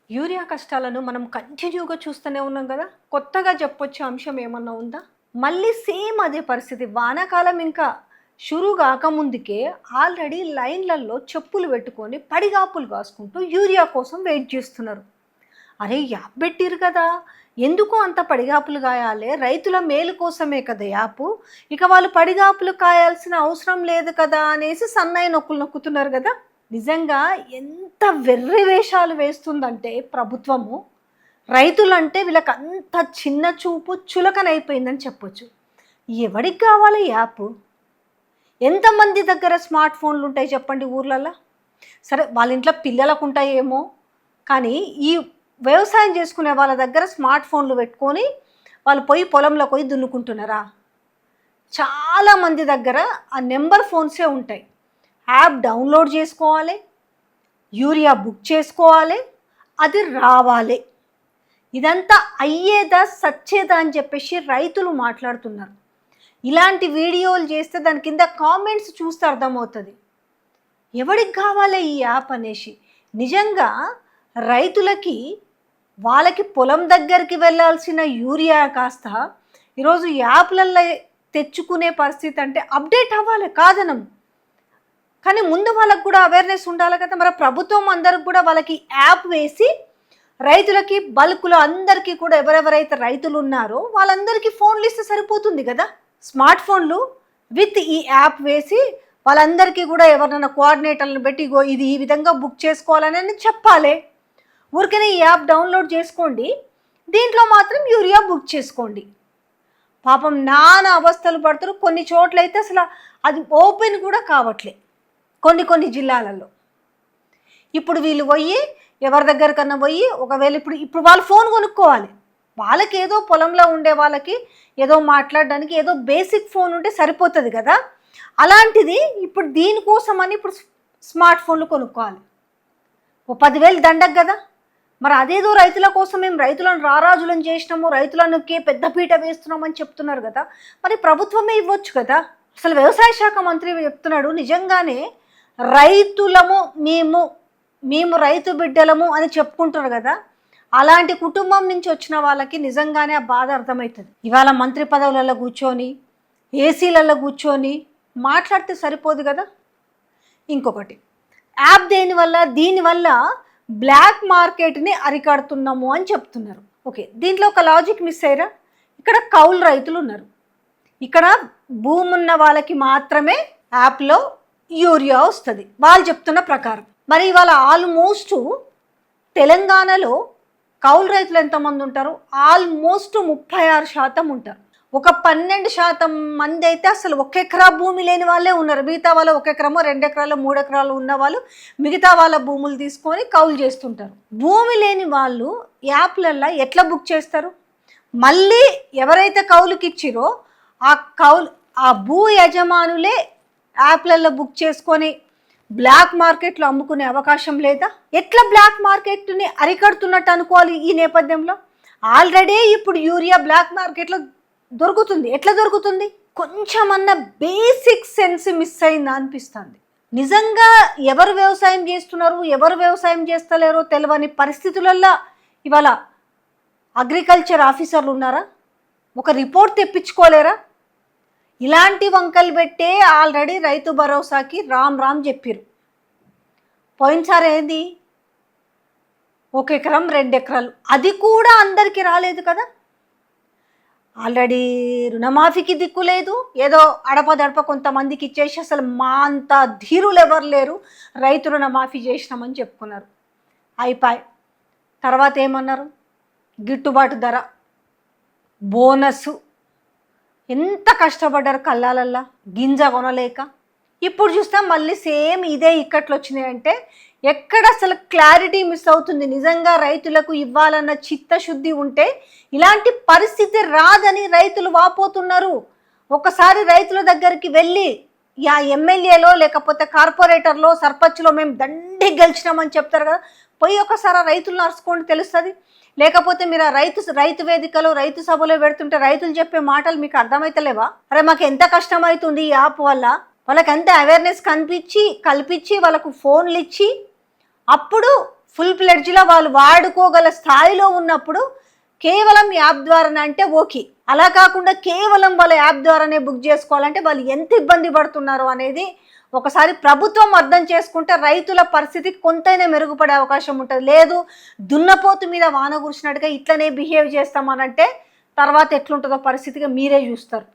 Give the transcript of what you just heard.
Urea కష్టాలను మనం కంటిన్యూగా చూస్తూనే ఉన్నాం కదా. కొత్తగా చెప్పొచ్చే అంశం ఏమన్నా ఉందా? మళ్ళీ సేమ్ అదే పరిస్థితి. వానాకాలం ఇంకా షురు గాకముందుకే ఆల్రెడీ లైన్‌లల్లో చెప్పులు పెట్టుకొని పడిగాపులు కాసుకుంటూ యూరియా కోసం వెయిట్ చేస్తున్నారు. అరే! యాప్ పెట్టిర్రు కదా! ఎందుకు అంత పడిగాపులు కాయాలే? రైతుల మేలు కోసమే కదా యాపు. ఇక వాళ్ళు పడిగాపులు కాయాల్సిన అవసరం లేదు కదా అనేసి సన్నాయి నొక్కులు నొక్కుతున్నారు కదా! నిజంగా ఎంత వెర్రి వేషాలు వేస్తుందంటే ప్రభుత్వము, రైతులంటే వీళ్ళకంత చిన్న చూపు, చులకనైపోయిందని చెప్పొచ్చు. ఎవడికి కావాలి యాపు? ఎంతమంది దగ్గర స్మార్ట్ ఫోన్లుంటాయి చెప్పండి ఊర్లల్ల? సరే వాళ్ళ ఇంట్లో పిల్లలకుంటాయేమో, కానీ ఈ వ్యవసాయం చేసుకునే వాళ్ళ దగ్గర స్మార్ట్ ఫోన్లు పెట్టుకొని వాళ్ళు పోయి పొలంలో పోయి దున్నుకుంటున్నారా? చాలా మంది దగ్గర ఆ నెంబర్ ఫోన్సే ఉంటాయి. యాప్ డౌన్లోడ్ చేసుకోవాలి, యూరియా బుక్ చేసుకోవాలి, అది రావాలి. ఇదంతా అయ్యేదా సచ్చేదా అని చెప్పేసి రైతులు మాట్లాడుతున్నారు. ఇలాంటి వీడియోలు చేస్తే దాని కింద కామెంట్స్ చూస్తే అర్థమవుతుంది ఎవడికి కావాలి ఈ యాప్ అనేసి. నిజంగా రైతులకి వాళ్ళకి పొలం దగ్గరికి వెళ్ళాల్సిన యూరియా కాస్త ఈరోజు యాప్లల్లో తెచ్చుకునే పరిస్థితి అంటే అప్డేట్ అవ్వాలి కాదనం. కానీ ముందు వాళ్ళకు కూడా అవేర్నెస్ ఉండాలి కదా. మరి ప్రభుత్వం అందరికి కూడా వాళ్ళకి యాప్ వేసి రైతులకి బల్క్లో అందరికీ కూడా ఎవరెవరైతే రైతులు ఉన్నారో వాళ్ళందరికీ ఫోన్లు ఇస్తే సరిపోతుంది కదా. స్మార్ట్ ఫోన్లు విత్ ఈ యాప్ వేసి వాళ్ళందరికీ కూడా ఎవరినైనా కోఆర్డినేటర్లను పెట్టి ఇగో ఇది ఈ విధంగా బుక్ చేసుకోవాలని చెప్పాలి. ఊరికనే ఈ యాప్ డౌన్లోడ్ చేసుకోండి, దీంట్లో మాత్రం యూరియా బుక్ చేసుకోండి. పాపం నానా అవస్థలు పడుతారు. కొన్ని చోట్లయితే అసలు అది ఓపెన్ కూడా కావట్లే కొన్ని జిల్లాలలో. ఇప్పుడు వీళ్ళు పోయి ఎవరి దగ్గరకన్నా పోయి ఒకవేళ ఇప్పుడు వాళ్ళు ఫోన్ కొనుక్కోవాలి. వాళ్ళకి ఏదో పొలంలో ఉండే వాళ్ళకి ఏదో మాట్లాడడానికి ఏదో బేసిక్ ఫోన్ ఉంటే సరిపోతుంది కదా. అలాంటిది ఇప్పుడు దీనికోసమని ఇప్పుడు స్మార్ట్ ఫోన్లు కొనుక్కోవాలి. ఓ 10,000 దండకు కదా. మరి అదేదో రైతుల కోసం మేము రైతులను రారాజులను చేసినాము, రైతులకి పెద్దపీట వేస్తున్నామని చెప్తున్నారు కదా. మరి ప్రభుత్వమే ఇవ్వచ్చు కదా. అసలు వ్యవసాయ శాఖ మంత్రి చెప్తున్నాడు నిజంగానే రైతులము మేము రైతు బిడ్డలము అని చెప్పుకుంటున్నారు కదా. అలాంటి కుటుంబం నుంచి వచ్చిన వాళ్ళకి నిజంగానే ఆ బాధ అర్థమవుతుంది. ఇవాళ మంత్రి పదవులలో కూర్చొని ఏసీలలో కూర్చొని మాట్లాడితే సరిపోదు కదా. ఇంకొకటి యాప్ దీనివల్ల బ్లాక్ మార్కెట్ని అరికడుతున్నాము అని చెప్తున్నారు. ఓకే, దీంట్లో ఒక లాజిక్ మిస్ అయ్యారా? ఇక్కడ కౌలు రైతులు ఉన్నారు, ఇక్కడ భూమి ఉన్న వాళ్ళకి మాత్రమే యాప్లో యూరియా వస్తుంది వాళ్ళు చెప్తున్న ప్రకారం. మరి ఇవాళ ఆల్మోస్ట్ తెలంగాణలో కౌలు రైతులు ఎంతమంది ఉంటారు? ఆల్మోస్ట్ 36% ఉంటారు. ఒక 12% మంది అయితే అసలు 1 ఎకరా భూమి లేని వాళ్ళే ఉన్నారు. మిగతా వాళ్ళు 1 ఎకరమో 2 ఎకరాలు 3 ఎకరాలు ఉన్న వాళ్ళు మిగతా వాళ్ళ భూములు తీసుకొని కౌలు చేస్తుంటారు. భూమి లేని వాళ్ళు యాప్లల్లో ఎట్లా బుక్ చేస్తారు? మళ్ళీ ఎవరైతే కౌలుకి ఇచ్చిరో ఆ భూ యజమానులే యాప్లలో బుక్ చేసుకొని బ్లాక్ మార్కెట్లో అమ్ముకునే అవకాశం లేదా? ఎట్లా బ్లాక్ మార్కెట్ని అరికడుతున్నట్టు అనుకోవాలి ఈ నేపథ్యంలో? ఆల్రెడీ ఇప్పుడు యూరియా బ్లాక్ మార్కెట్లో దొరుకుతుంది. ఎట్లా దొరుకుతుంది? కొంచెమన్నా బేసిక్ సెన్స్ మిస్ అయిందా అనిపిస్తుంది. నిజంగా ఎవరు వ్యవసాయం చేస్తున్నారు, ఎవరు వ్యవసాయం చేస్తలేరో తెలియని పరిస్థితులలో ఇవాళ అగ్రికల్చర్ ఆఫీసర్లు ఉన్నారా? ఒక రిపోర్ట్ తెప్పించుకోలేరా? ఇలాంటి వంకలు పెట్టే ఆల్రెడీ రైతు భరోసాకి రామ్ చెప్పారు. పోయినసారి ఏంది 1 ఎకరం 2 ఎకరాలు, అది కూడా అందరికీ రాలేదు కదా. ఆల్రెడీ రుణమాఫీకి దిక్కు లేదు, ఏదో అడపదడప కొంతమందికి ఇచ్చేసి అసలు మా అంత ధీరులు ఎవరు లేరు, రైతు రుణమాఫీ చేసినామని చెప్పుకున్నారు. అయిపోయి తర్వాత ఏమన్నారు? గిట్టుబాటు ధర, బోనస్, ఎంత కష్టపడ్డారు కళ్ళాలల్లా గింజ కొనలేక. ఇప్పుడు చూస్తే మళ్ళీ సేమ్ ఇదే ఇక్కట్లు వచ్చినాయంటే ఎక్కడ అసలు క్లారిటీ మిస్ అవుతుంది. నిజంగా రైతులకు ఇవ్వాలన్న చిత్తశుద్ధి ఉంటే ఇలాంటి పరిస్థితి రాదని రైతులు వాపోతున్నారు. ఒకసారి రైతుల దగ్గరికి వెళ్ళి యా ఎమ్మెల్యేలో లేకపోతే కార్పొరేటర్లో సర్పంచ్లో మేము దండి గెలిచినామని చెప్తారు కదా, పోయి ఒకసారి రైతులను అరుచుకోండి తెలుస్తుంది. లేకపోతే మీరు ఆ రైతు వేదికలో రైతు సభలో పెడుతుంటే రైతులు చెప్పే మాటలు మీకు అర్థమైతలేవా? అరే మాకు ఎంత కష్టం అవుతుంది ఈ యాప్ వల్ల, వాళ్ళకి అంత అవేర్నెస్ కల్పించి వాళ్ళకు ఫోన్లు ఇచ్చి అప్పుడు ఫుల్ ప్లెడ్జ్లో వాళ్ళు వాడుకోగల స్థాయిలో ఉన్నప్పుడు కేవలం యాప్ ద్వారానే అంటే ఓకే. అలా కాకుండా కేవలం వాళ్ళ యాప్ ద్వారానే బుక్ చేసుకోవాలంటే వాళ్ళు ఎంత ఇబ్బంది పడుతున్నారు అనేది ఒకసారి ప్రభుత్వం అర్థం చేసుకుంటే రైతుల పరిస్థితి కొంతైనా మెరుగుపడే అవకాశం ఉంటుంది. లేదు దున్నపోతు మీద వాన కురిసినట్టుగా ఇట్లనే బిహేవ్ చేస్తామనంటే తర్వాత ఎట్లుంటుందో పరిస్థితిగా మీరే చూస్తారు.